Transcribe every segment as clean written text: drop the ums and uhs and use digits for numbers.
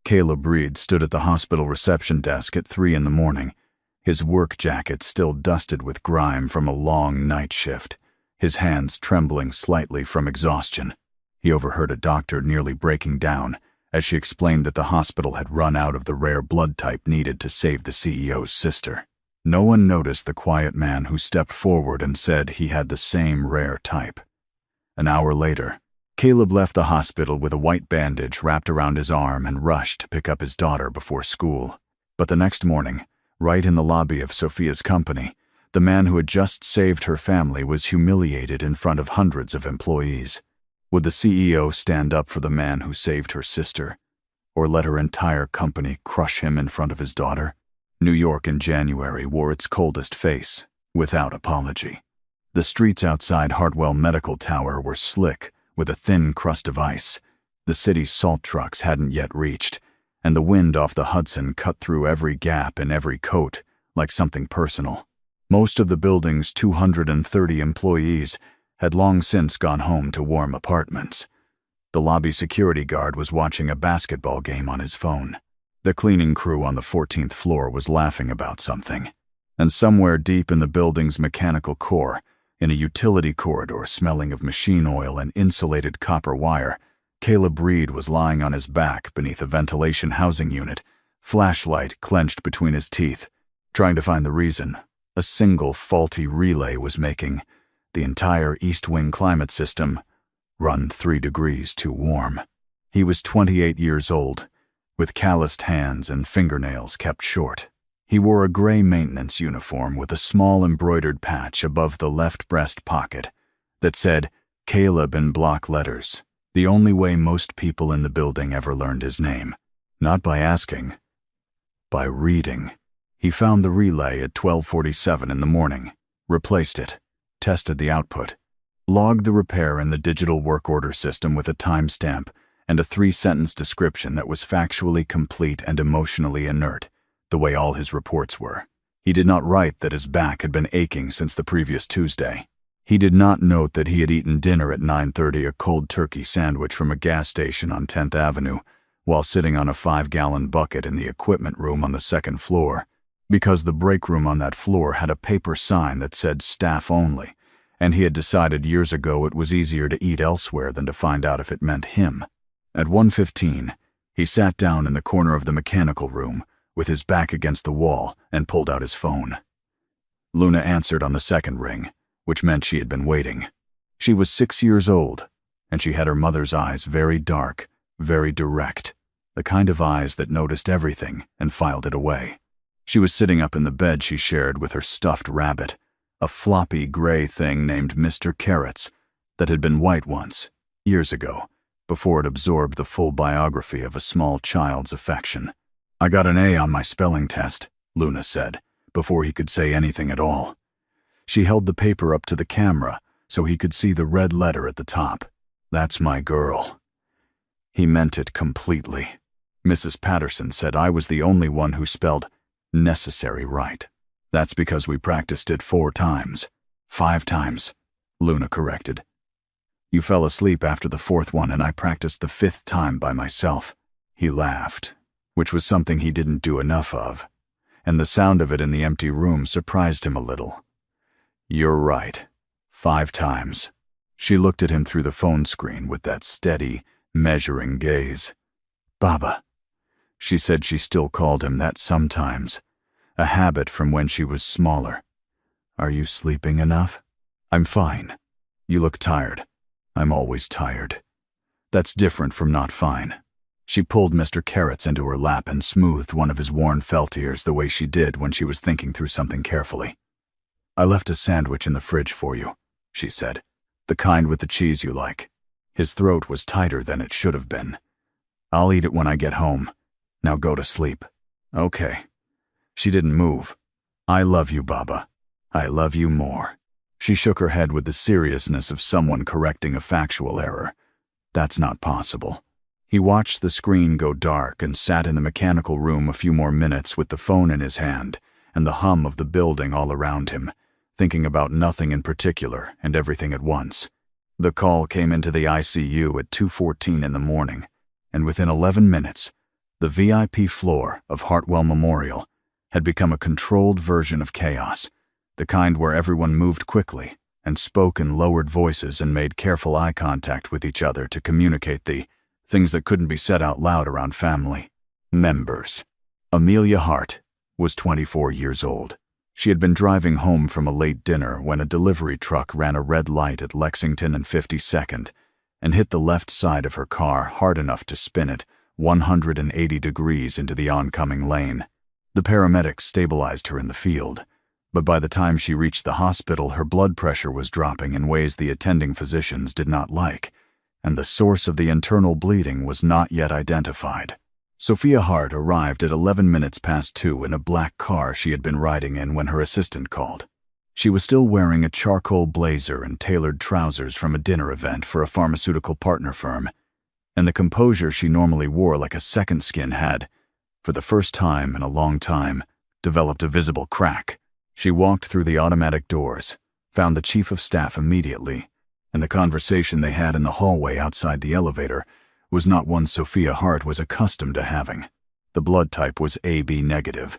Caleb Reed stood at the hospital reception desk at 3 in the morning, his work jacket still dusted with grime from a long night shift, his hands trembling slightly from exhaustion. He overheard a doctor nearly breaking down as she explained that the hospital had run out of the rare blood type needed to save the CEO's sister. No one noticed the quiet man who stepped forward and said he had the same rare type. An hour later, Caleb left the hospital with a white bandage wrapped around his arm and rushed to pick up his daughter before school. But the next morning, right in the lobby of Sophia's company, the man who had just saved her family was humiliated in front of hundreds of employees. Would the CEO stand up for the man who saved her sister, or let her entire company crush him in front of his daughter? New York in January wore its coldest face, without apology. The streets outside Hartwell Medical Tower were slick with a thin crust of ice. The city's salt trucks hadn't yet reached, and the wind off the Hudson cut through every gap in every coat like something personal. Most of the building's 230 employees had long since gone home to warm apartments. The lobby security guard was watching a basketball game on his phone. The cleaning crew on the 14th floor was laughing about something. And somewhere deep in the building's mechanical core, in a utility corridor smelling of machine oil and insulated copper wire, Caleb Reed was lying on his back beneath a ventilation housing unit, flashlight clenched between his teeth, trying to find the reason. A single faulty relay was making the entire East Wing climate system run 3 degrees too warm. He was 28 years old, with calloused hands and fingernails kept short. He wore a gray maintenance uniform with a small embroidered patch above the left breast pocket that said Caleb in block letters, the only way most people in the building ever learned his name. Not by asking, by reading. He found the relay at 12:47 in the morning, replaced it, tested the output, logged the repair in the digital work order system with a timestamp and a 3-sentence description that was factually complete and emotionally inert, the way all his reports were. He did not write that his back had been aching since the previous Tuesday. He did not note that he had eaten dinner at 9:30, a cold turkey sandwich from a gas station on 10th Avenue, while sitting on a 5-gallon bucket in the equipment room on the 2nd floor, because the break room on that floor had a paper sign that said staff only, and he had decided years ago it was easier to eat elsewhere than to find out if it meant him. At 1:15, he sat down in the corner of the mechanical room, with his back against the wall, and pulled out his phone. Luna answered on the 2nd ring, which meant she had been waiting. She was 6 years old, and she had her mother's eyes very dark, very direct, the kind of eyes that noticed everything and filed it away. She was sitting up in the bed she shared with her stuffed rabbit, a floppy gray thing named Mr. Carrots that had been white once, years ago, before it absorbed the full biography of a small child's affection. "I got an A on my spelling test," Luna said, before he could say anything at all. She held the paper up to the camera so he could see the red letter at the top. "That's my girl." He meant it completely. Mrs. Patterson said I was the only one who spelled necessary right. "That's because we practiced it 4 times. 5 times, Luna corrected. "You fell asleep after the 4th one and I practiced the 5th time by myself." He laughed, which was something he didn't do enough of, and the sound of it in the empty room surprised him a little. "You're right. 5 times. She looked at him through the phone screen with that steady, measuring gaze. "Baba." She said she still called him that sometimes, a habit from when she was smaller. "Are you sleeping enough?" "I'm fine. You look tired." "I'm always tired." "That's different from not fine." She pulled Mr. Carrots into her lap and smoothed one of his worn felt ears the way she did when she was thinking through something carefully. "I left a sandwich in the fridge for you," she said. "The kind with the cheese you like." His throat was tighter than it should have been. "I'll eat it when I get home. Now go to sleep." "Okay." She didn't move. "I love you, Baba. I love you more." She shook her head with the seriousness of someone correcting a factual error. "That's not possible." He watched the screen go dark and sat in the mechanical room a few more minutes with the phone in his hand and the hum of the building all around him, thinking about nothing in particular and everything at once. The call came into the ICU at 2:14 in the morning, and within 11 minutes, The VIP floor of Hartwell Memorial had become a controlled version of chaos, the kind where everyone moved quickly and spoke in lowered voices and made careful eye contact with each other to communicate the things that couldn't be said out loud around family members. Amelia Hart was 24 years old. She had been driving home from a late dinner when a delivery truck ran a red light at Lexington and 52nd and hit the left side of her car hard enough to spin it 180 degrees into the oncoming lane. The paramedics stabilized her in the field, but by the time she reached the hospital, her blood pressure was dropping in ways the attending physicians did not like, and the source of the internal bleeding was not yet identified. Sophia Hart arrived at 11 minutes past 2 in a black car she had been riding in when her assistant called. She was still wearing a charcoal blazer and tailored trousers from a dinner event for a pharmaceutical partner firm, and the composure she normally wore like a second skin had, for the first time in a long time, developed a visible crack. She walked through the automatic doors, found the chief of staff immediately, and the conversation they had in the hallway outside the elevator was not one Sophia Hart was accustomed to having. The blood type was AB negative,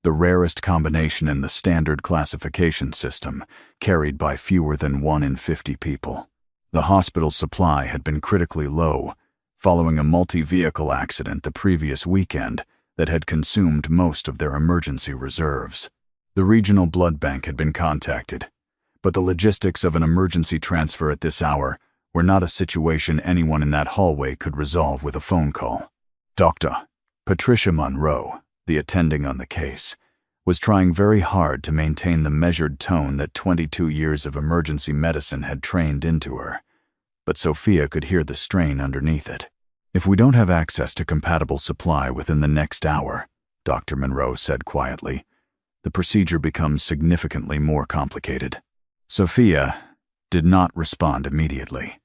the rarest combination in the standard classification system, carried by fewer than 1 in 50 people. The hospital's supply had been critically low, following a multi-vehicle accident the previous weekend that had consumed most of their emergency reserves. The regional blood bank had been contacted, but the logistics of an emergency transfer at this hour were not a situation anyone in that hallway could resolve with a phone call. Dr. Patricia Monroe, the attending on the case, was trying very hard to maintain the measured tone that 22 years of emergency medicine had trained into her, but Sophia could hear the strain underneath it. "If we don't have access to compatible supply within the next hour," Dr. Monroe said quietly, "the procedure becomes significantly more complicated." Sophia did not respond immediately.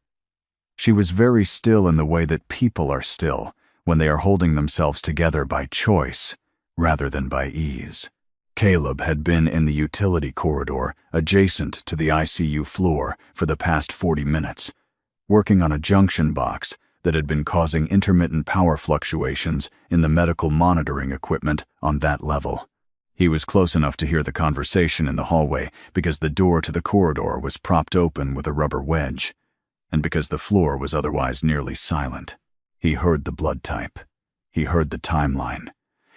She was very still in the way that people are still when they are holding themselves together by choice rather than by ease. Caleb had been in the utility corridor adjacent to the ICU floor for the past 40 minutes, working on a junction box that had been causing intermittent power fluctuations in the medical monitoring equipment on that level. He was close enough to hear the conversation in the hallway because the door to the corridor was propped open with a rubber wedge, and because the floor was otherwise nearly silent. He heard the blood type. He heard the timeline.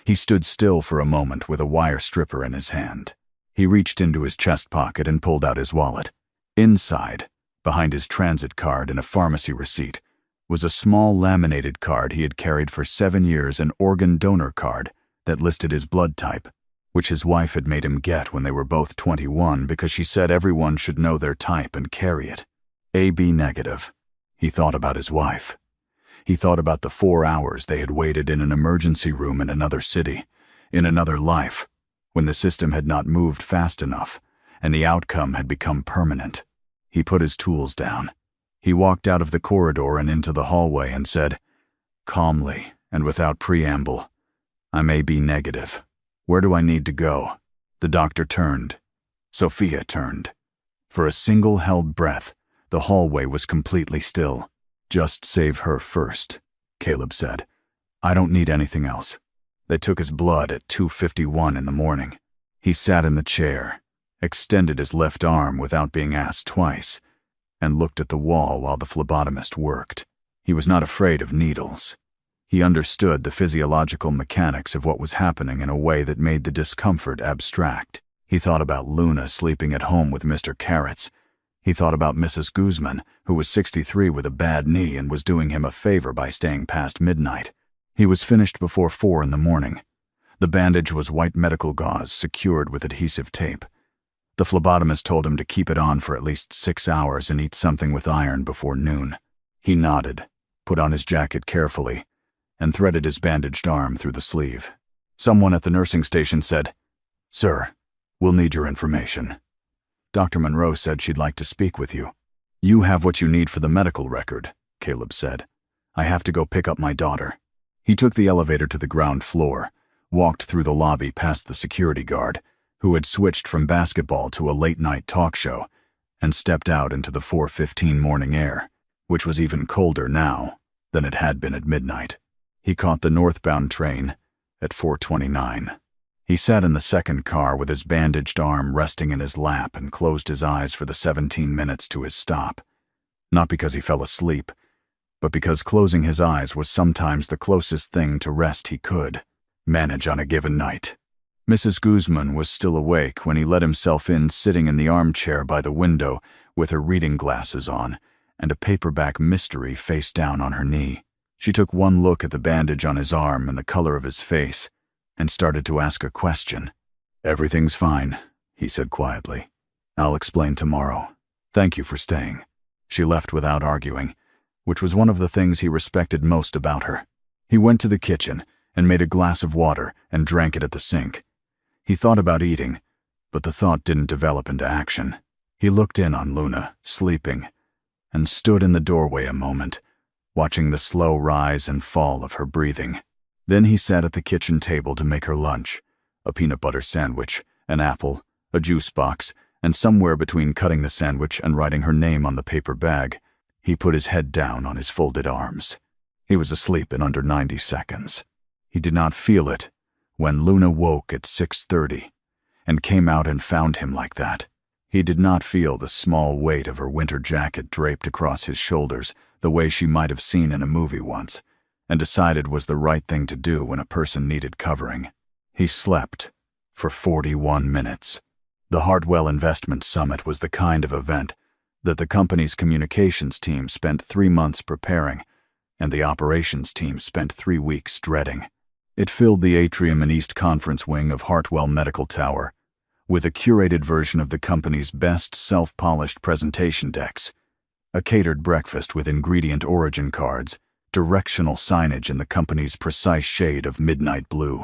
He stood still for a moment with a wire stripper in his hand. He reached into his chest pocket and pulled out his wallet. Inside, behind his transit card and a pharmacy receipt, was a small laminated card he had carried for 7 years, an organ donor card that listed his blood type, which his wife had made him get when they were both 21 because she said everyone should know their type and carry it. AB negative. He thought about his wife. He thought about the 4 hours they had waited in an emergency room in another city, in another life, when the system had not moved fast enough, and the outcome had become permanent. He put his tools down. He walked out of the corridor and into the hallway and said, calmly and without preamble, "I'm AB negative. Where do I need to go?" The doctor turned. Sophia turned. For a single held breath, the hallway was completely still. "Just save her first," Caleb said. "I don't need anything else." They took his blood at 2:51 in the morning. He sat in the chair, extended his left arm without being asked twice, and looked at the wall while the phlebotomist worked. He was not afraid of needles. He understood the physiological mechanics of what was happening in a way that made the discomfort abstract. He thought about Luna sleeping at home with Mr. Carrots. He thought about Mrs. Guzman, who was 63 with a bad knee and was doing him a favor by staying past midnight. He was finished before 4 in the morning. The bandage was white medical gauze secured with adhesive tape. The phlebotomist told him to keep it on for at least 6 hours and eat something with iron before noon. He nodded, put on his jacket carefully, and threaded his bandaged arm through the sleeve. Someone at the nursing station said, "Sir, we'll need your information. Dr. Monroe said she'd like to speak with you." "You have what you need for the medical record," Caleb said. "I have to go pick up my daughter." He took the elevator to the ground floor, walked through the lobby past the security guard, who had switched from basketball to a late-night talk show, and stepped out into the 4:15 morning air, which was even colder now than it had been at midnight. He caught the northbound train at 4:29. He sat in the second car with his bandaged arm resting in his lap and closed his eyes for the 17 minutes to his stop. Not because he fell asleep, but because closing his eyes was sometimes the closest thing to rest he could manage on a given night. Mrs. Guzman was still awake when he let himself in, sitting in the armchair by the window with her reading glasses on and a paperback mystery face down on her knee. She took one look at the bandage on his arm and the color of his face and started to ask a question. "Everything's fine," he said quietly. "I'll explain tomorrow. Thank you for staying." She left without arguing, which was one of the things he respected most about her. He went to the kitchen and made a glass of water and drank it at the sink. He thought about eating, but the thought didn't develop into action. He looked in on Luna, sleeping, and stood in the doorway a moment, watching the slow rise and fall of her breathing. Then he sat at the kitchen table to make her lunch, a peanut butter sandwich, an apple, a juice box, and somewhere between cutting the sandwich and writing her name on the paper bag, he put his head down on his folded arms. He was asleep in under 90 seconds. He did not feel it when Luna woke at 6:30 and came out and found him like that. He did not feel the small weight of her winter jacket draped across his shoulders the way she might have seen in a movie once, and decided was the right thing to do when a person needed covering. He slept for 41 minutes. The Hartwell Investment Summit was the kind of event that the company's communications team spent 3 months preparing, and the operations team spent 3 weeks dreading. It filled the atrium and East Conference wing of Hartwell Medical Tower with a curated version of the company's best self-polished presentation decks, a catered breakfast with ingredient origin cards, directional signage in the company's precise shade of midnight blue.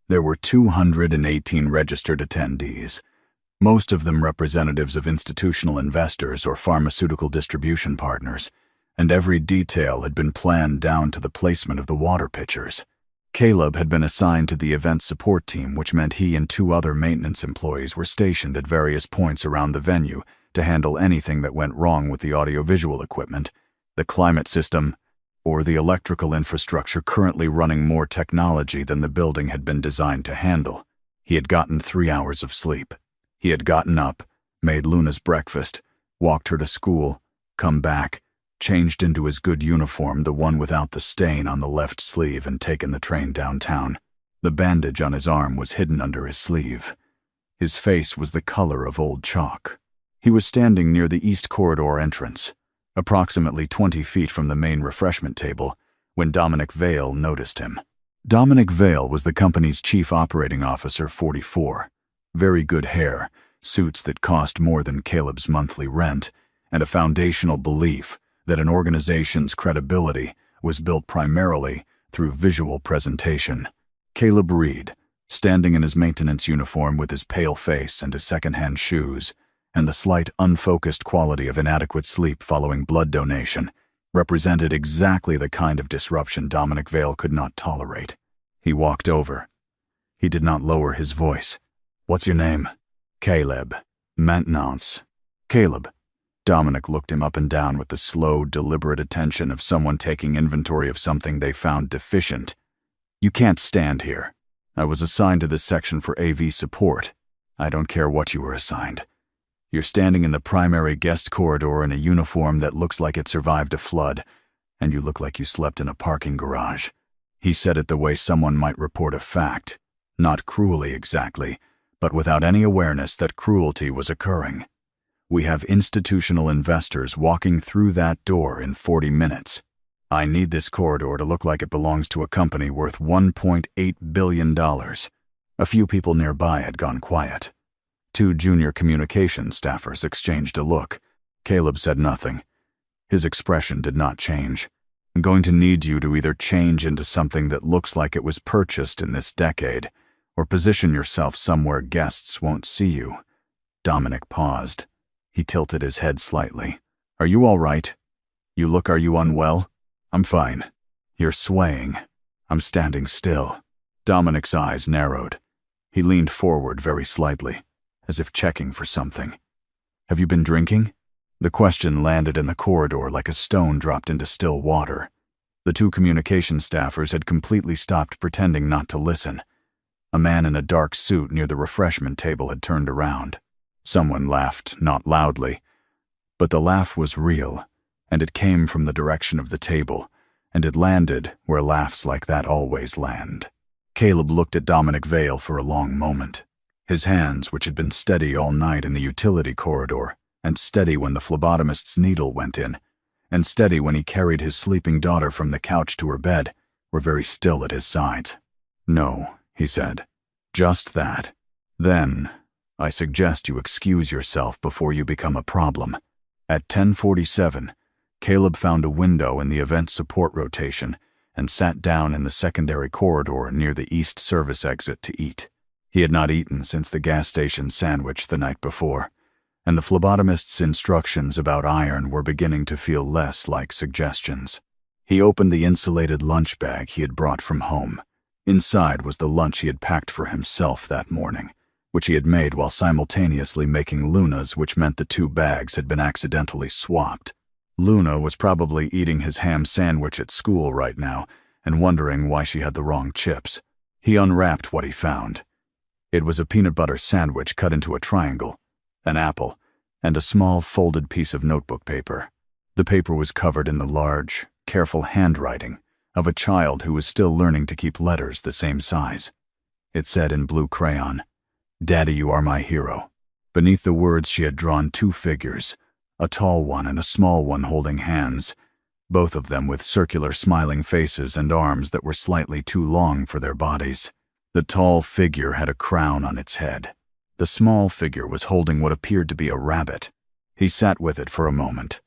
There were 218 registered attendees, most of them representatives of institutional investors or pharmaceutical distribution partners, and every detail had been planned down to the placement of the water pitchers. Caleb had been assigned to the event support team, which meant he and 2 other maintenance employees were stationed at various points around the venue to handle anything that went wrong with the audiovisual equipment, the climate system, or the electrical infrastructure currently running more technology than the building had been designed to handle. He had gotten 3 hours of sleep. He had gotten up, made Luna's breakfast, walked her to school, come back, changed into his good uniform, the one without the stain on the left sleeve, and taken the train downtown. The bandage on his arm was hidden under his sleeve. His face was the color of old chalk. He was standing near the East Corridor entrance, approximately 20 feet from the main refreshment table, when Dominic Vale noticed him. Dominic Vale was the company's chief operating officer, 44. Very good hair, suits that cost more than Caleb's monthly rent, and a foundational belief that an organization's credibility was built primarily through visual presentation. Caleb Reed, standing in his maintenance uniform with his pale face and his second-hand shoes, and the slight unfocused quality of inadequate sleep following blood donation, represented exactly the kind of disruption Dominic Vale could not tolerate. He walked over. He did not lower his voice. "What's your name?" "Caleb." "Maintenance." "Caleb." Dominic looked him up and down with the slow, deliberate attention of someone taking inventory of something they found deficient. "You can't stand here. I was assigned to this section for AV support. I don't care what you were assigned. You're standing in the primary guest corridor in a uniform that looks like it survived a flood, and you look like you slept in a parking garage." He said it the way someone might report a fact, not cruelly exactly, but without any awareness that cruelty was occurring. "We have institutional investors walking through that door in 40 minutes. I need this corridor to look like it belongs to a company worth $1.8 billion. A few people nearby had gone quiet. 2 junior communications staffers exchanged a look. Caleb said nothing. His expression did not change. "I'm going to need you to either change into something that looks like it was purchased in this decade, or position yourself somewhere guests won't see you." Dominic paused. He tilted his head slightly. "Are you all right? Are you unwell?" "I'm fine." "You're swaying." "I'm standing still." Dominic's eyes narrowed. He leaned forward very slightly, as if checking for something. "Have you been drinking?" The question landed in the corridor like a stone dropped into still water. The two communication staffers had completely stopped pretending not to listen. A man in a dark suit near the refreshment table had turned around. Someone laughed, not loudly, but the laugh was real, and it came from the direction of the table, and it landed where laughs like that always land. Caleb looked at Dominic Vale for a long moment. His hands, which had been steady all night in the utility corridor, and steady when the phlebotomist's needle went in, and steady when he carried his sleeping daughter from the couch to her bed, were very still at his sides. "No," he said, "just that. Then, I suggest you excuse yourself before you become a problem." At 10:47, Caleb found a window in the event support rotation and sat down in the secondary corridor near the east service exit to eat. He had not eaten since the gas station sandwich the night before, and the phlebotomist's instructions about iron were beginning to feel less like suggestions. He opened the insulated lunch bag he had brought from home. Inside was the lunch he had packed for himself that morning, which he had made while simultaneously making Luna's, which meant the two bags had been accidentally swapped. Luna was probably eating his ham sandwich at school right now and wondering why she had the wrong chips. He unwrapped what he found. It was a peanut butter sandwich cut into a triangle, an apple, and a small folded piece of notebook paper. The paper was covered in the large, careful handwriting of a child who was still learning to keep letters the same size. It said in blue crayon, "Daddy, you are my hero." Beneath the words she had drawn two figures, a tall one and a small one holding hands, both of them with circular smiling faces and arms that were slightly too long for their bodies. The tall figure had a crown on its head. The small figure was holding what appeared to be a rabbit. He sat with it for a moment.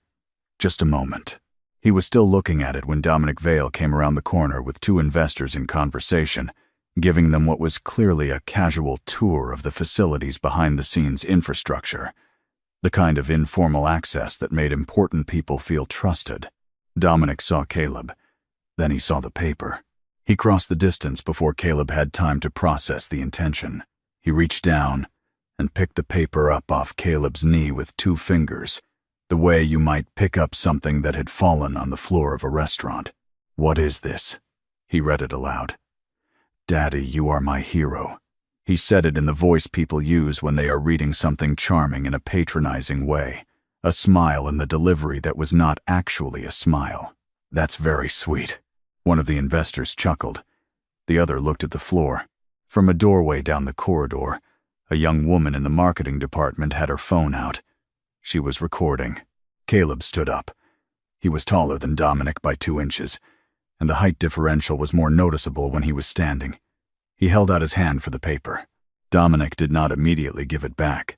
Just a moment. He was still looking at it when Dominic Vale came around the corner with two investors in conversation, giving them what was clearly a casual tour of the facility's behind-the-scenes infrastructure, the kind of informal access that made important people feel trusted. Dominic saw Caleb. Then he saw the paper. He crossed the distance before Caleb had time to process the intention. He reached down and picked the paper up off Caleb's knee with two fingers, the way you might pick up something that had fallen on the floor of a restaurant. "What is this?" He read it aloud. "Daddy, you are my hero." He said it in the voice people use when they are reading something charming in a patronizing way, a smile in the delivery that was not actually a smile. "That's very sweet." One of the investors chuckled. The other looked at the floor. From a doorway down the corridor, a young woman in the marketing department had her phone out. She was recording. Caleb stood up. He was taller than Dominic by 2 inches, and the height differential was more noticeable when he was standing. He held out his hand for the paper. Dominic did not immediately give it back.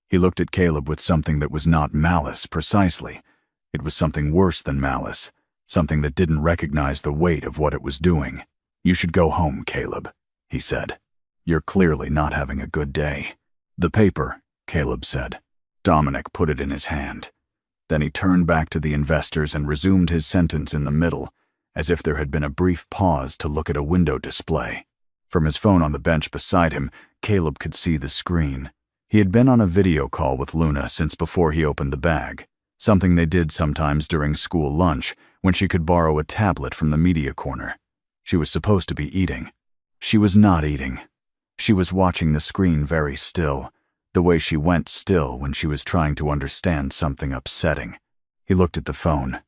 He looked at Caleb with something that was not malice precisely. It was something worse than malice, something that didn't recognize the weight of what it was doing. "You should go home, Caleb," he said. "You're clearly not having a good day." "The paper," Caleb said. Dominic put it in his hand. Then he turned back to the investors and resumed his sentence in the middle, as if there had been a brief pause to look at a window display. From his phone on the bench beside him, Caleb could see the screen. He had been on a video call with Luna since before he opened the bag, something they did sometimes during school lunch when she could borrow a tablet from the media corner. She was supposed to be eating. She was not eating. She was watching the screen very still, the way she went still when she was trying to understand something upsetting. He looked at the phone.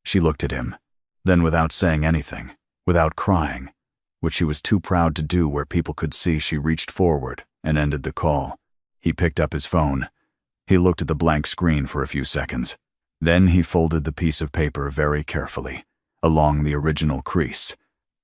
She looked at him. Then, without saying anything, without crying, which she was too proud to do where people could see, she reached forward and ended the call. He picked up his phone. He looked at the blank screen for a few seconds. Then he folded the piece of paper very carefully, along the original crease,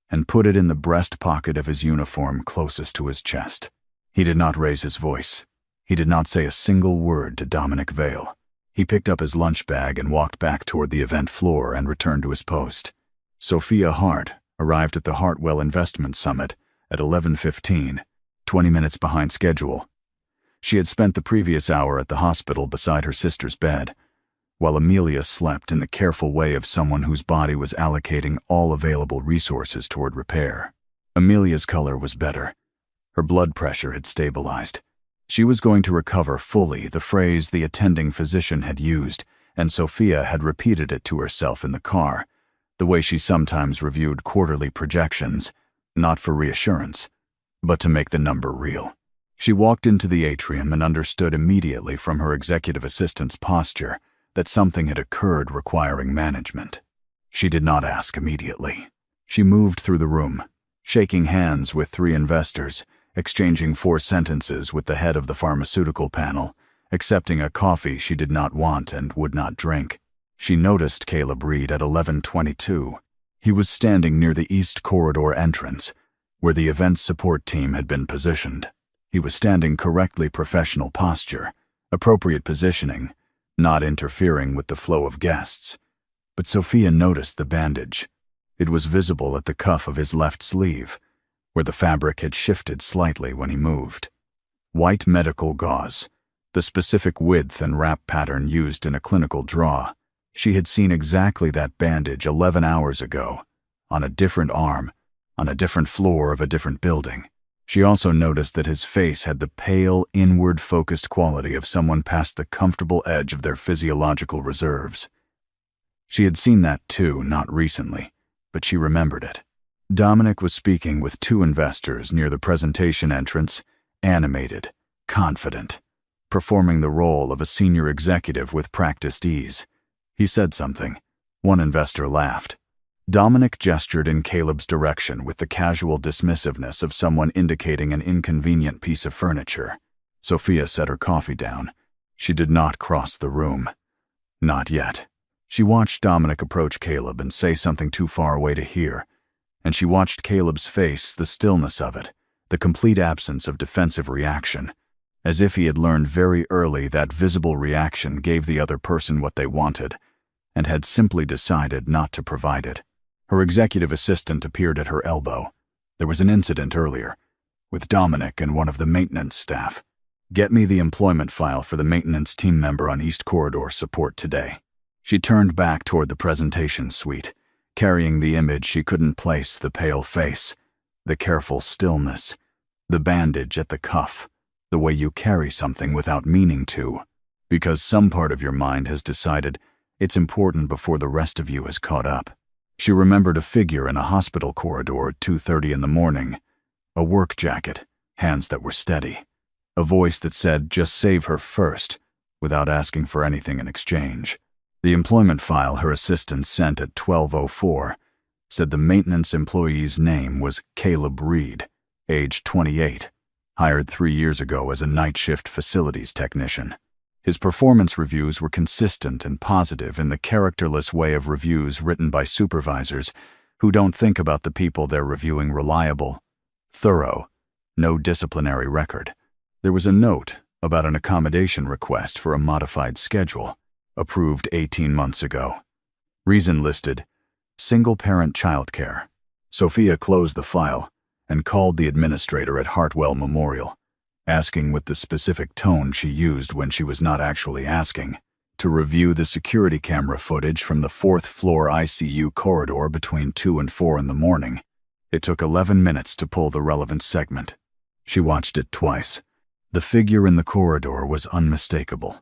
and put it in the breast pocket of his uniform closest to his chest. He did not raise his voice. He did not say a single word to Dominic Vale. He picked up his lunch bag and walked back toward the event floor and returned to his post. Sophia Hart arrived at the Hartwell Investment Summit at 11:15, 20 minutes behind schedule. She had spent the previous hour at the hospital beside her sister's bed, while Amelia slept in the careful way of someone whose body was allocating all available resources toward repair. Amelia's color was better. Her blood pressure had stabilized. She was going to recover fully, the phrase the attending physician had used, and Sophia had repeated it to herself in the car, the way she sometimes reviewed quarterly projections, not for reassurance, but to make the number real. She walked into the atrium and understood immediately from her executive assistant's posture that something had occurred requiring management. She did not ask immediately. She moved through the room, shaking hands with 3 investors, exchanging 4 sentences with the head of the pharmaceutical panel, accepting a coffee she did not want and would not drink. She noticed Caleb Reed at 11:22. He was standing near the east corridor entrance, where the event support team had been positioned. He was standing correctly professional posture, appropriate positioning, not interfering with the flow of guests. But Sophia noticed the bandage. It was visible at the cuff of his left sleeve, where the fabric had shifted slightly when he moved. White medical gauze, the specific width and wrap pattern used in a clinical draw. She had seen exactly that bandage 11 hours ago, on a different arm, on a different floor of a different building. She also noticed that his face had the pale, inward-focused quality of someone past the comfortable edge of their physiological reserves. She had seen that too, not recently, but she remembered it. Dominic was speaking with 2 investors near the presentation entrance, animated, confident, performing the role of a senior executive with practiced ease. He said something. One investor laughed. Dominic gestured in Caleb's direction with the casual dismissiveness of someone indicating an inconvenient piece of furniture. Sophia set her coffee down. She did not cross the room. Not yet. She watched Dominic approach Caleb and say something too far away to hear, and she watched Caleb's face, the stillness of it, the complete absence of defensive reaction, as if he had learned very early that visible reaction gave the other person what they wanted, and had simply decided not to provide it. Her executive assistant appeared at her elbow. There was an incident earlier, with Dominic and one of the maintenance staff. Get me the employment file for the maintenance team member on East Corridor support today. She turned back toward the presentation suite, carrying the image she couldn't place, the pale face, the careful stillness, the bandage at the cuff, the way you carry something without meaning to, because some part of your mind has decided it's important before the rest of you has caught up. She remembered a figure in a hospital corridor at 2:30 in the morning, a work jacket, hands that were steady, a voice that said, just save her first, without asking for anything in exchange. The employment file her assistant sent at 12:04 said the maintenance employee's name was Caleb Reed, age 28, hired 3 years ago as a night shift facilities technician. His performance reviews were consistent and positive in the characterless way of reviews written by supervisors who don't think about the people they're reviewing reliable, thorough, no disciplinary record. There was a note about an accommodation request for a modified schedule, approved 18 months ago. Reason listed, single-parent childcare. Sophia closed the file and called the administrator at Hartwell Memorial, asking with the specific tone she used when she was not actually asking, to review the security camera footage from the 4th floor ICU corridor between 2 and 4 in the morning. It took 11 minutes to pull the relevant segment. She watched it twice. The figure in the corridor was unmistakable.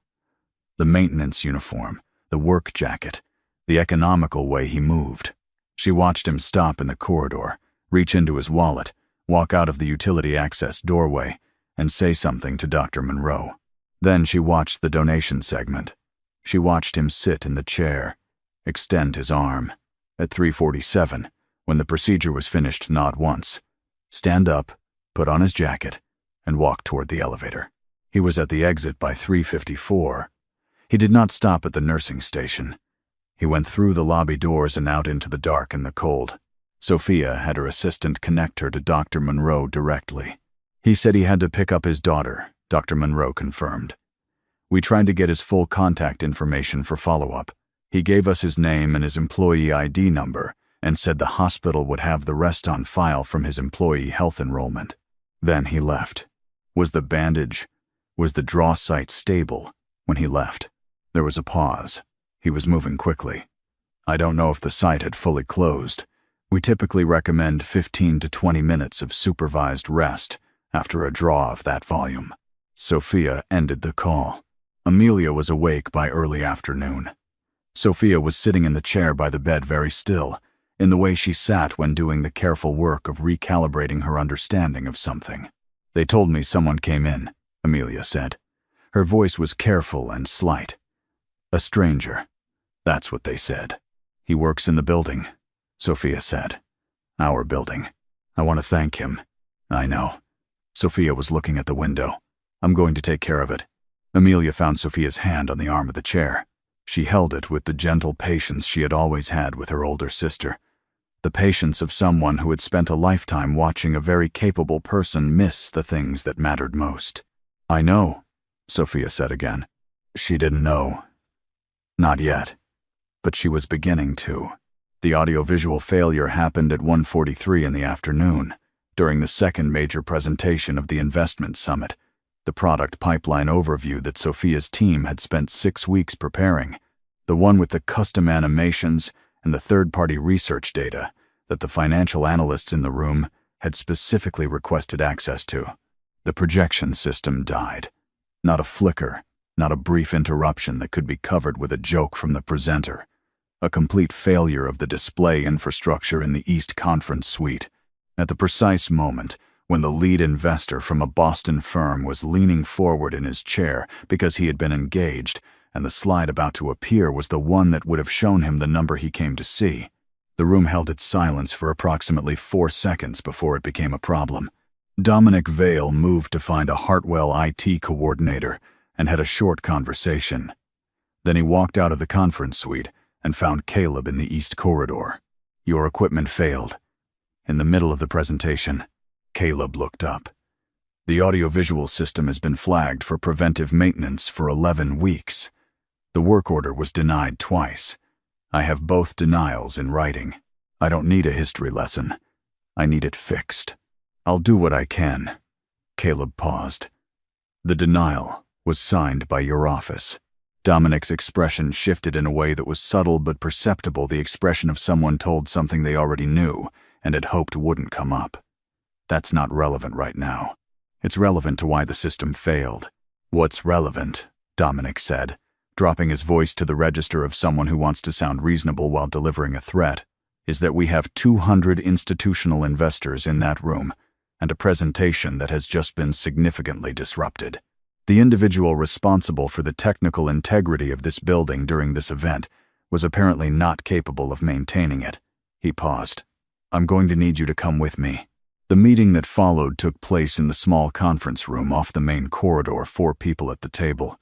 The maintenance uniform, the work jacket, the economical way he moved. She watched him stop in the corridor, reach into his wallet, walk out of the utility access doorway, and say something to Dr. Monroe. Then she watched the donation segment. She watched him sit in the chair, extend his arm. At 3:47, when the procedure was finished, nod once, stand up, put on his jacket, and walk toward the elevator. He was at the exit by 3:54. He did not stop at the nursing station. He went through the lobby doors and out into the dark and the cold. Sophia had her assistant connect her to Dr. Monroe directly. He said he had to pick up his daughter, Dr. Monroe confirmed. We tried to get his full contact information for follow-up. He gave us his name and his employee ID number and said the hospital would have the rest on file from his employee health enrollment. Then he left. Was the bandage, was the draw site stable when he left? There was a pause. He was moving quickly. I don't know if the site had fully closed. We typically recommend 15 to 20 minutes of supervised rest after a draw of that volume. Sophia ended the call. Amelia was awake by early afternoon. Sophia was sitting in the chair by the bed very still, in the way she sat when doing the careful work of recalibrating her understanding of something. "They told me someone came in," Amelia said. Her voice was careful and slight. "A stranger. That's what they said. He works in the building," Sophia said. "Our building. I want to thank him." "I know." Sophia was looking at the window. "I'm going to take care of it." Amelia found Sophia's hand on the arm of the chair. She held it with the gentle patience she had always had with her older sister. The patience of someone who had spent a lifetime watching a very capable person miss the things that mattered most. "I know," Sophia said again. She didn't know. Not yet. But she was beginning to. The audiovisual failure happened at 1:43 in the afternoon, during the second major presentation of the investment summit, the product pipeline overview that Sophia's team had spent 6 weeks preparing, the one with the custom animations and the third-party research data that the financial analysts in the room had specifically requested access to. The projection system died. Not a flicker, not a brief interruption that could be covered with a joke from the presenter. A complete failure of the display infrastructure in the East Conference Suite. At the precise moment when the lead investor from a Boston firm was leaning forward in his chair because he had been engaged, and the slide about to appear was the one that would have shown him the number he came to see. The room held its silence for approximately 4 seconds before it became a problem. Dominic Vale moved to find a Hartwell IT coordinator and had a short conversation. Then he walked out of the conference suite and found Caleb in the East Corridor. "Your equipment failed." In the middle of the presentation, Caleb looked up. "The audiovisual system has been flagged for preventive maintenance for 11 weeks. The work order was denied twice. I have both denials in writing. I don't need a history lesson. I need it fixed. I'll do what I can." Caleb paused. "The denial was signed by your office." Dominic's expression shifted in a way that was subtle but perceptible, the expression of someone told something they already knew and had hoped wouldn't come up. "That's not relevant right now. It's relevant to why the system failed." "What's relevant?" Dominic said, dropping his voice to the register of someone who wants to sound reasonable while delivering a threat, "is that we have 200 institutional investors in that room and a presentation that has just been significantly disrupted. The individual responsible for the technical integrity of this building during this event was apparently not capable of maintaining it." He paused. "I'm going to need you to come with me." The meeting that followed took place in the small conference room off the main corridor, 4 people at the table.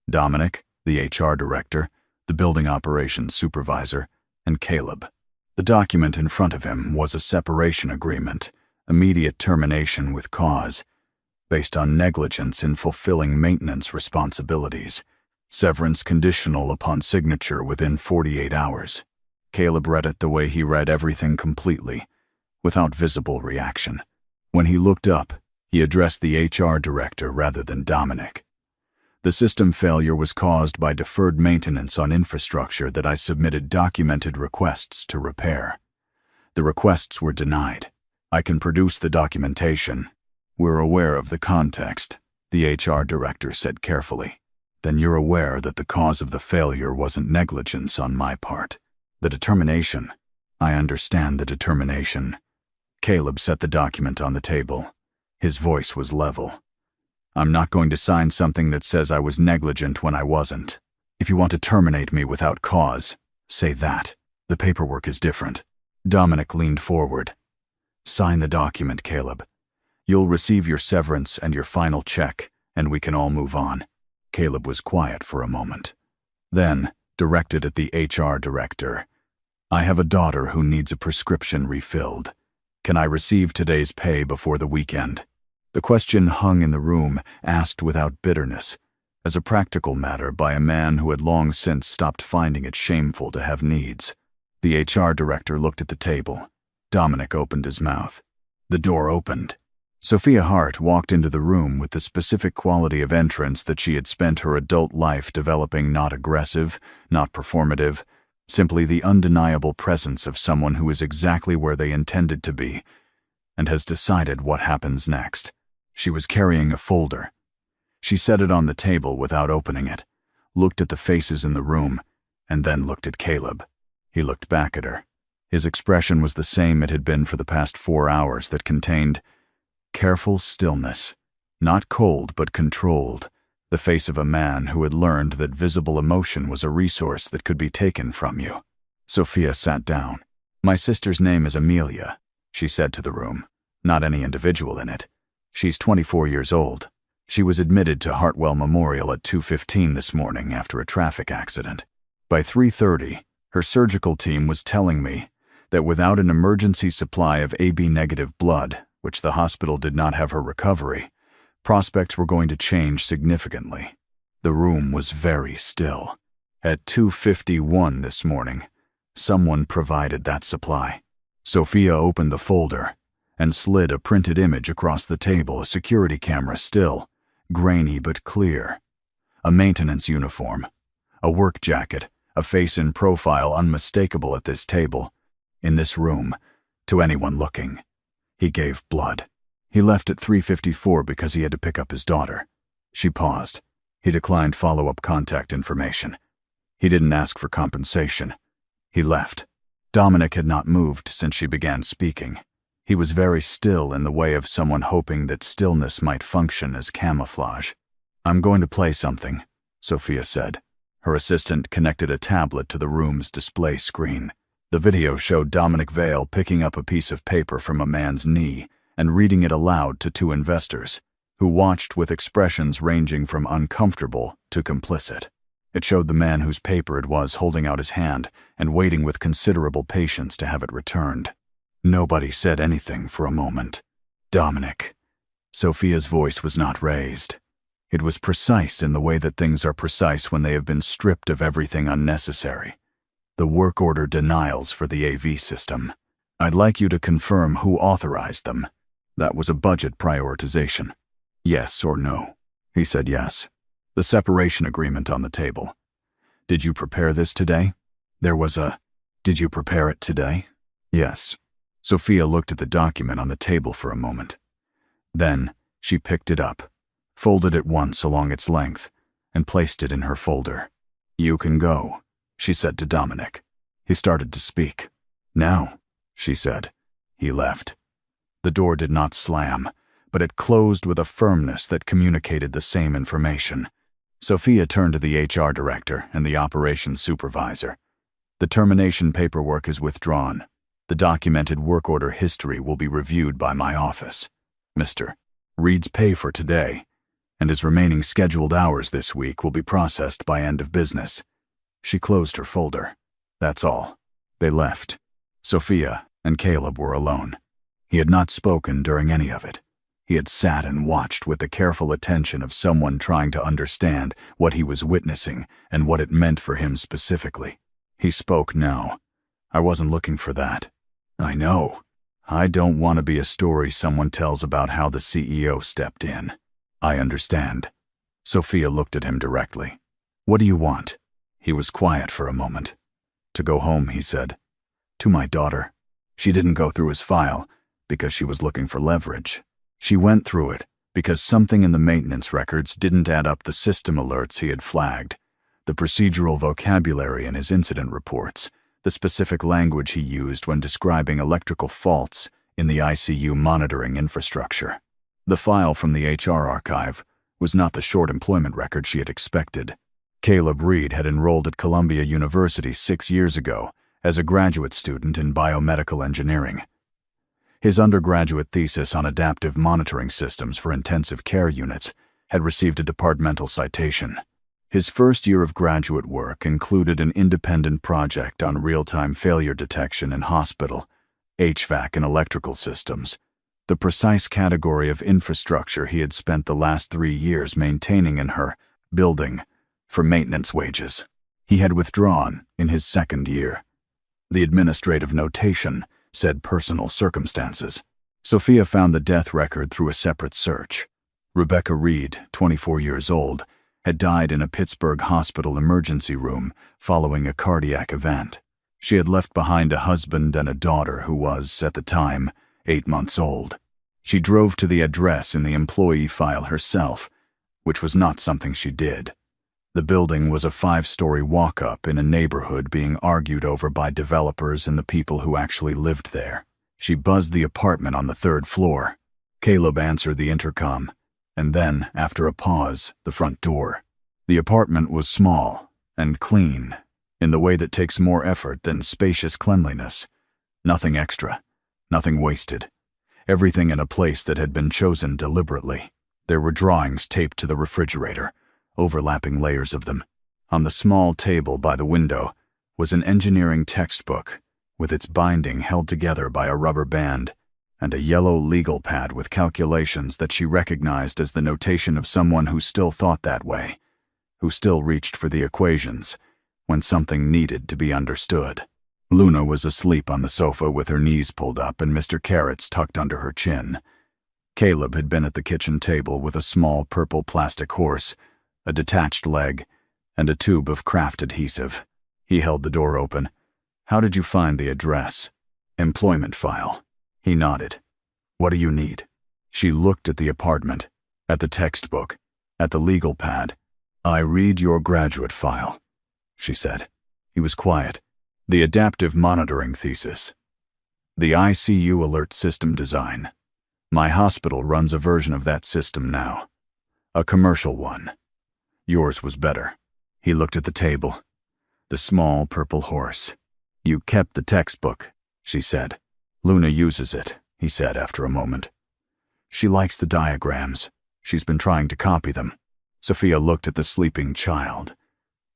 Dominic, the HR director, the building operations supervisor, and Caleb. The document in front of him was a separation agreement, immediate termination with cause, based on negligence in fulfilling maintenance responsibilities, severance conditional upon signature within 48 hours. Caleb read it the way he read everything completely, without visible reaction. When he looked up, he addressed the HR director rather than Dominic. "The system failure was caused by deferred maintenance on infrastructure that I submitted documented requests to repair. The requests were denied. I can produce the documentation." "We're aware of the context," the HR director said carefully. "Then you're aware that the cause of the failure wasn't negligence on my part. The determination." "I understand the determination." Caleb set the document on the table. His voice was level. "I'm not going to sign something that says I was negligent when I wasn't. If you want to terminate me without cause, say that. The paperwork is different." Dominic leaned forward. "Sign the document, Caleb. You'll receive your severance and your final check, and we can all move on." Caleb was quiet for a moment. Then, directed at the HR director, "I have a daughter who needs a prescription refilled. Can I receive today's pay before the weekend?" The question hung in the room, asked without bitterness, as a practical matter by a man who had long since stopped finding it shameful to have needs. The HR director looked at the table. Dominic opened his mouth. The door opened. Sophia Hart walked into the room with the specific quality of entrance that she had spent her adult life developing, not aggressive, not performative, simply the undeniable presence of someone who is exactly where they intended to be and has decided what happens next. She was carrying a folder. She set it on the table without opening it, looked at the faces in the room, and then looked at Caleb. He looked back at her. His expression was the same it had been for the past 4 hours, that contained careful stillness, not cold but controlled, the face of a man who had learned that visible emotion was a resource that could be taken from you. Sophia sat down. "My sister's name is Amelia," she said to the room, not any individual in it. "She's 24 years old. She was admitted to Hartwell Memorial at 2:15 this morning after a traffic accident. By 3:30, her surgical team was telling me that without an emergency supply of AB-negative blood, which the hospital did not have her recovery, prospects were going to change significantly." The room was very still. At 2:51 this morning, someone provided that supply. Sophia opened the folder and slid a printed image across the table, a security camera still, grainy but clear. A maintenance uniform, a work jacket, a face in profile unmistakable at this table, in this room, to anyone looking. He gave blood. He left at 3:54 because he had to pick up his daughter. She paused. He declined follow-up contact information. He didn't ask for compensation. He left. Dominic had not moved since she began speaking. He was very still, in the way of someone hoping that stillness might function as camouflage. "I'm going to play something," Sophia said. Her assistant connected a tablet to the room's display screen. The video showed Dominic Vale picking up a piece of paper from a man's knee and reading it aloud to 2 investors, who watched with expressions ranging from uncomfortable to complicit. It showed the man whose paper it was holding out his hand and waiting with considerable patience to have it returned. Nobody said anything for a moment. "Dominic." Sophia's voice was not raised. It was precise in the way that things are precise when they have been stripped of everything unnecessary. The work order denials for the AV system. "I'd like you to confirm who authorized them." That was a budget prioritization. "Yes or no?" He said yes. The separation agreement on the table. "Did you prepare this today?" There was a, "Did you prepare it today?" "Yes." Sophia looked at the document on the table for a moment. Then she picked it up, folded it once along its length, and placed it in her folder. "You can go," she said to Dominic. He started to speak. "Now," she said. He left. The door did not slam, but it closed with a firmness that communicated the same information. Sophia turned to the HR director and the operations supervisor. "The termination paperwork is withdrawn. The documented work order history will be reviewed by my office. Mr. Reed's pay for today and his remaining scheduled hours this week will be processed by end of business." She closed her folder. That's all. They left. Sophia and Caleb were alone. He had not spoken during any of it. He had sat and watched with the careful attention of someone trying to understand what he was witnessing and what it meant for him specifically. He spoke now. "I wasn't looking for that." "I know. I don't want to be a story someone tells about how the CEO stepped in." "I understand." Sophia looked at him directly. "What do you want?" He was quiet for a moment. "To go home," he said. "To my daughter." She didn't go through his file because she was looking for leverage. She went through it because something in the maintenance records didn't add up the system alerts he had flagged, the procedural vocabulary in his incident reports, the specific language he used when describing electrical faults in the ICU monitoring infrastructure. The file from the HR archive was not the short employment record she had expected. Caleb Reed had enrolled at Columbia University 6 years ago as a graduate student in biomedical engineering. His undergraduate thesis on adaptive monitoring systems for intensive care units had received a departmental citation. His first year of graduate work included an independent project on real-time failure detection in hospital, HVAC and electrical systems, the precise category of infrastructure he had spent the last 3 years maintaining in her building for maintenance wages. He had withdrawn in his 2nd year. The administrative notation said personal circumstances. Sophia found the death record through a separate search. Rebecca Reed, 24 years old, had died in a Pittsburgh hospital emergency room following a cardiac event. She had left behind a husband and a daughter who was, at the time, 8 months old. She drove to the address in the employee file herself, which was not something she did. The building was a 5-story walk-up in a neighborhood being argued over by developers and the people who actually lived there. She buzzed the apartment on the 3rd floor. Caleb answered the intercom, and then, after a pause, the front door. The apartment was small and clean, in the way that takes more effort than spacious cleanliness. Nothing extra, nothing wasted. Everything in a place that had been chosen deliberately. There were drawings taped to the refrigerator, overlapping layers of them. On the small table by the window was an engineering textbook, with its binding held together by a rubber band, and a yellow legal pad with calculations that she recognized as the notation of someone who still thought that way, who still reached for the equations when something needed to be understood. Luna was asleep on the sofa with her knees pulled up and Mr. Carrots tucked under her chin. Caleb had been at the kitchen table with a small purple plastic horse, a detached leg, and a tube of craft adhesive. He held the door open. "How did you find the address?" "Employment file." He nodded. "What do you need?" She looked at the apartment, at the textbook, at the legal pad. "I read your graduate file," she said. He was quiet. "The adaptive monitoring thesis. The ICU alert system design. My hospital runs a version of that system now. A commercial one. Yours was better." He looked at the table. The small purple horse. "You kept the textbook," she said. "Luna uses it," he said after a moment. "She likes the diagrams. She's been trying to copy them." Sophia looked at the sleeping child,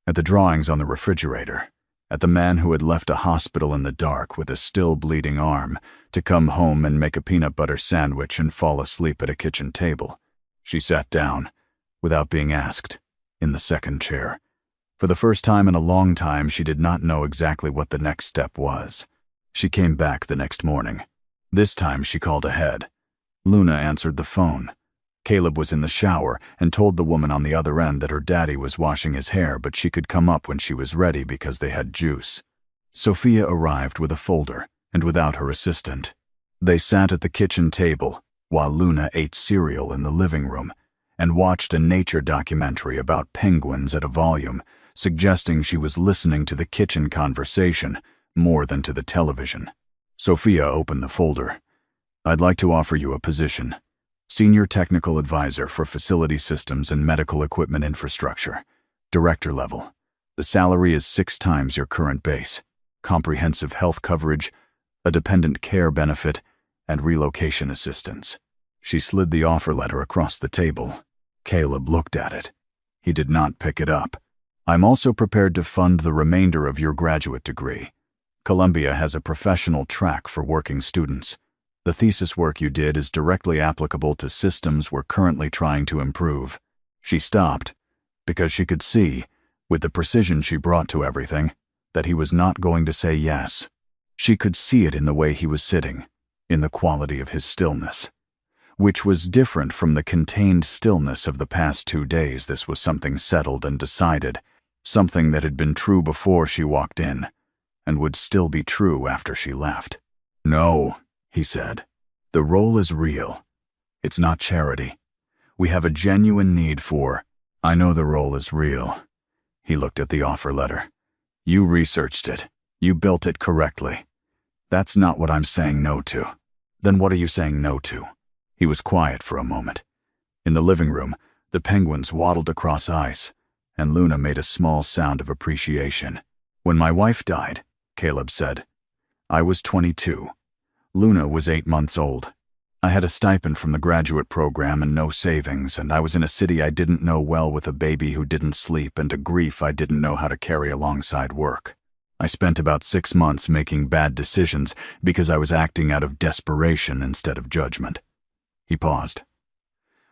at the drawings on the refrigerator, at the man who had left a hospital in the dark with a still bleeding arm to come home and make a peanut butter sandwich and fall asleep at a kitchen table. She sat down, without being asked, in the second chair. For the first time in a long time, she did not know exactly what the next step was. She came back the next morning. This time she called ahead. Luna answered the phone. Caleb was in the shower and told the woman on the other end that her daddy was washing his hair, but she could come up when she was ready because they had juice. Sophia arrived with a folder and without her assistant. They sat at the kitchen table while Luna ate cereal in the living room and watched a nature documentary about penguins at a volume, suggesting she was listening to the kitchen conversation more than to the television. Sophia opened the folder. "I'd like to offer you a position. Senior Technical Advisor for Facility Systems and Medical Equipment Infrastructure. Director level. The salary is 6 times your current base. Comprehensive health coverage, a dependent care benefit, and relocation assistance." She slid the offer letter across the table. Caleb looked at it. He did not pick it up. "I'm also prepared to fund the remainder of your graduate degree. Columbia has a professional track for working students. The thesis work you did is directly applicable to systems we're currently trying to improve." She stopped, because she could see, with the precision she brought to everything, that he was not going to say yes. She could see it in the way he was sitting, in the quality of his stillness, which was different from the contained stillness of the past 2 days. This was something settled and decided, something that had been true before she walked in, and would still be true after she left. "No," he said. "The role is real. It's not charity. We have a genuine need for—" "I know the role is real." He looked at the offer letter. "You researched it. You built it correctly. That's not what I'm saying no to." "Then what are you saying no to?" He was quiet for a moment. In the living room, the penguins waddled across ice, and Luna made a small sound of appreciation. "When my wife died," Caleb said, "I was 22. Luna was 8 months old. I had a stipend from the graduate program and no savings, and I was in a city I didn't know well with a baby who didn't sleep and a grief I didn't know how to carry alongside work. I spent about 6 months making bad decisions because I was acting out of desperation instead of judgment." He paused.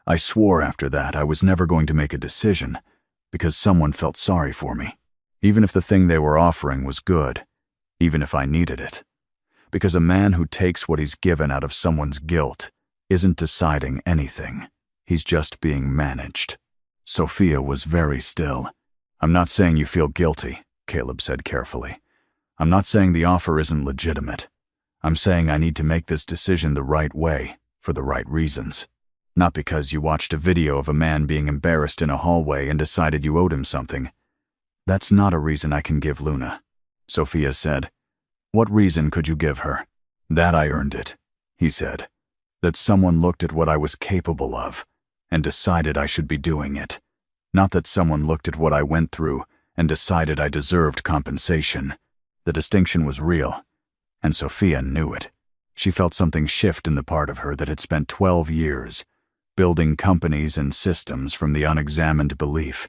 "I swore after that I was never going to make a decision because someone felt sorry for me, even if the thing they were offering was good, even if I needed it. Because a man who takes what he's given out of someone's guilt isn't deciding anything. He's just being managed." Sophia was very still. "I'm not saying you feel guilty," Caleb said carefully. "I'm not saying the offer isn't legitimate. I'm saying I need to make this decision the right way, for the right reasons." Not because you watched a video of a man being embarrassed in a hallway and decided you owed him something. That's not a reason I can give Luna, Sophia said. What reason could you give her? That I earned it, he said. That someone looked at what I was capable of and decided I should be doing it. Not that someone looked at what I went through and decided I deserved compensation. The distinction was real, and Sophia knew it. She felt something shift in the part of her that had spent 12 years building companies and systems from the unexamined belief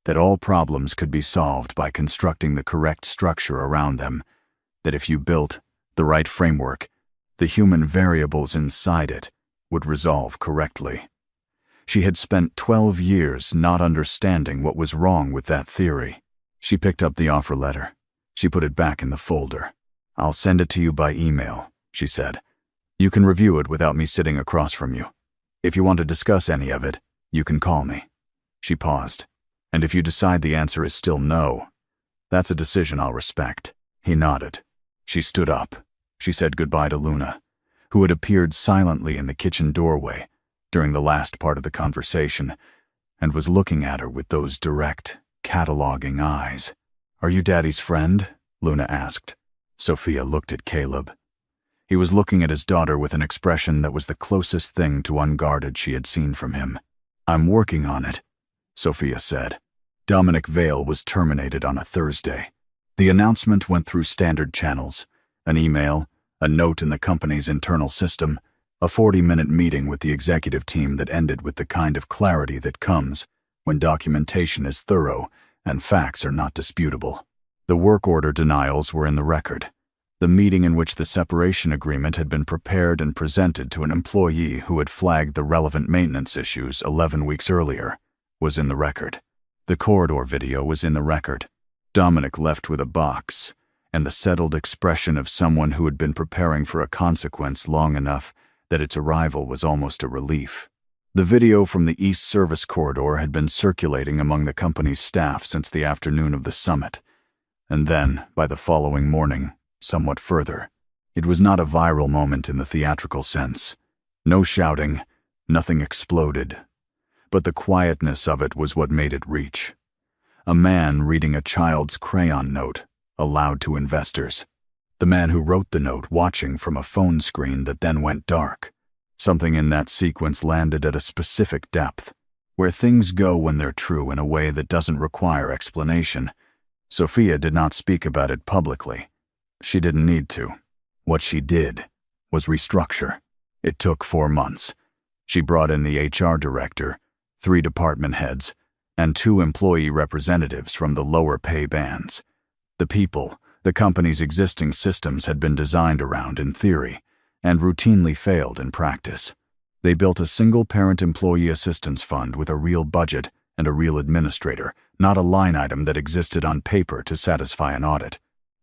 that all problems could be solved by constructing the correct structure around them, that if you built the right framework, the human variables inside it would resolve correctly. She had spent 12 years not understanding what was wrong with that theory. She picked up the offer letter. She put it back in the folder. I'll send it to you by email, she said. You can review it without me sitting across from you. If you want to discuss any of it, you can call me. She paused. And if you decide the answer is still no, that's a decision I'll respect. He nodded. She stood up. She said goodbye to Luna, who had appeared silently in the kitchen doorway during the last part of the conversation and was looking at her with those direct, cataloging eyes. Are you Daddy's friend? Luna asked. Sophia looked at Caleb. He was looking at his daughter with an expression that was the closest thing to unguarded she had seen from him. I'm working on it, Sophia said. Dominic Vale was terminated on a Thursday. The announcement went through standard channels, an email, a note in the company's internal system, a 40-minute meeting with the executive team that ended with the kind of clarity that comes when documentation is thorough and facts are not disputable. The work order denials were in the record. The meeting in which the separation agreement had been prepared and presented to an employee who had flagged the relevant maintenance issues 11 weeks earlier was in the record. The corridor video was in the record. Dominic left with a box and the settled expression of someone who had been preparing for a consequence long enough that its arrival was almost a relief. The video from the East Service Corridor had been circulating among the company's staff since the afternoon of the summit, and then, by the following morning, somewhat further. It was not a viral moment in the theatrical sense. No shouting, nothing exploded. But the quietness of it was what made it reach. A man reading a child's crayon note, aloud to investors. The man who wrote the note watching from a phone screen that then went dark. Something in that sequence landed at a specific depth, where things go when they're true in a way that doesn't require explanation. Sophia did not speak about it publicly. She didn't need to. What she did was restructure. It took 4 months. She brought in the HR director, 3 department heads, and 2 employee representatives from the lower pay bands. The people the company's existing systems had been designed around in theory and routinely failed in practice. They built a single-parent employee assistance fund with a real budget and a real administrator, not a line item that existed on paper to satisfy an audit.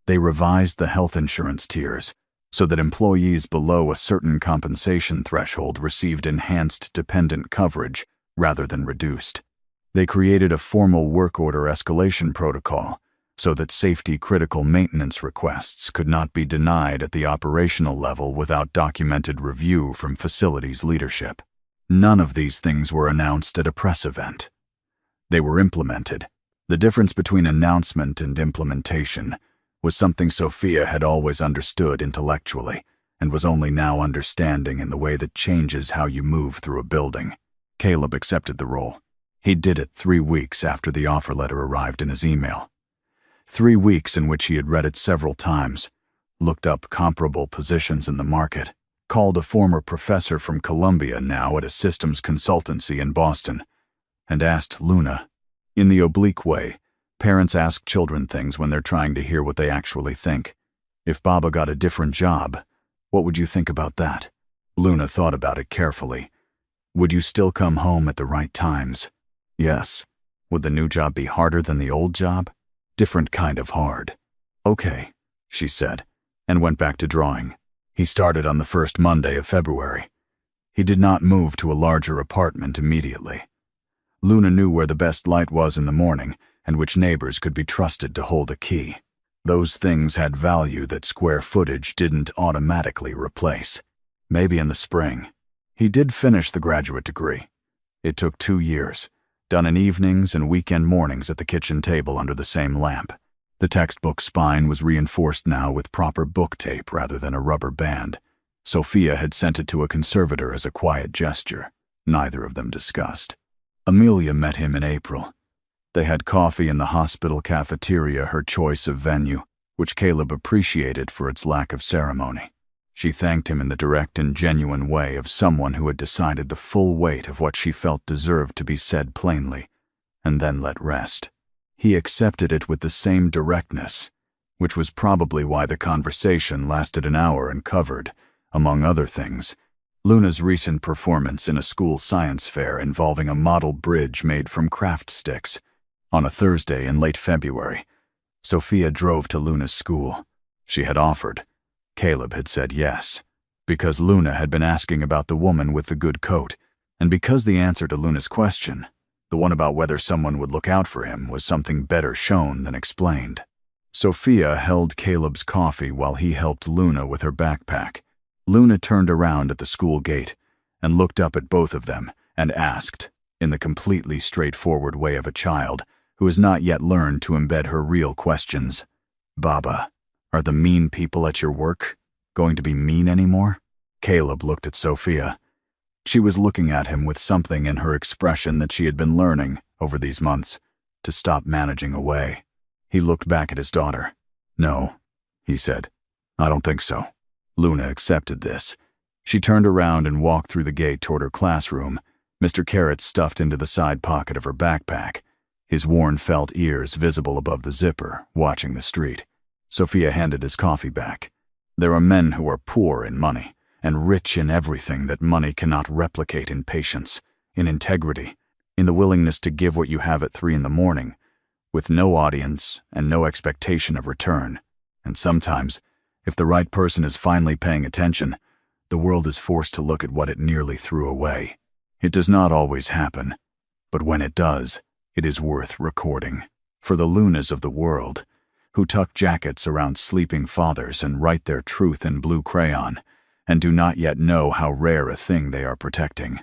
They revised the health insurance tiers so that employees below a certain compensation threshold received enhanced dependent coverage rather than reduced. They created a formal work order escalation protocol so that safety-critical maintenance requests could not be denied at the operational level without documented review from facilities leadership. None of these things were announced at a press event. They were implemented. The difference between announcement and implementation was something Sophia had always understood intellectually and was only now understanding in the way that changes how you move through a building. Caleb accepted the role. He did it 3 weeks after the offer letter arrived in his email. 3 weeks in which he had read it several times, looked up comparable positions in the market, called a former professor from Columbia now at a systems consultancy in Boston, and asked Luna, in the oblique way parents ask children things when they're trying to hear what they actually think. If Baba got a different job, what would you think about that? Luna thought about it carefully. Would you still come home at the right times? Yes. Would the new job be harder than the old job? Different kind of hard. Okay, she said, and went back to drawing. He started on the first Monday of February. He did not move to a larger apartment immediately. Luna knew where the best light was in the morning and which neighbors could be trusted to hold a key. Those things had value that square footage didn't automatically replace. Maybe in the spring. He did finish the graduate degree. It took 2 years, done in evenings and weekend mornings at the kitchen table under the same lamp. The textbook spine was reinforced now with proper book tape rather than a rubber band. Sophia had sent it to a conservator as a quiet gesture. Neither of them discussed. Amelia met him in April. They had coffee in the hospital cafeteria, her choice of venue, which Caleb appreciated for its lack of ceremony. She thanked him in the direct and genuine way of someone who had decided the full weight of what she felt deserved to be said plainly, and then let rest. He accepted it with the same directness, which was probably why the conversation lasted an hour and covered, among other things, Luna's recent performance in a school science fair involving a model bridge made from craft sticks. On a Thursday in late February, Sophia drove to Luna's school. She had offered. Caleb had said yes, because Luna had been asking about the woman with the good coat, and because the answer to Luna's question, the one about whether someone would look out for him, was something better shown than explained. Sophia held Caleb's coffee while he helped Luna with her backpack. Luna turned around at the school gate and looked up at both of them and asked, in the completely straightforward way of a child who has not yet learned to embed her real questions, "Baba, are the mean people at your work going to be mean anymore?" Caleb looked at Sophia. She was looking at him with something in her expression that she had been learning, over these months, to stop managing away. He looked back at his daughter. "No," he said. "I don't think so." Luna accepted this. She turned around and walked through the gate toward her classroom, Mr. Carrot stuffed into the side pocket of her backpack, his worn felt ears visible above the zipper, watching the street. Sophia handed his coffee back. There are men who are poor in money, and rich in everything that money cannot replicate: in patience, in integrity, in the willingness to give what you have at 3 a.m, with no audience and no expectation of return. And sometimes, if the right person is finally paying attention, the world is forced to look at what it nearly threw away. It does not always happen, but when it does, it is worth recording. For the Lunas of the world, who tuck jackets around sleeping fathers and write their truth in blue crayon, and do not yet know how rare a thing they are protecting.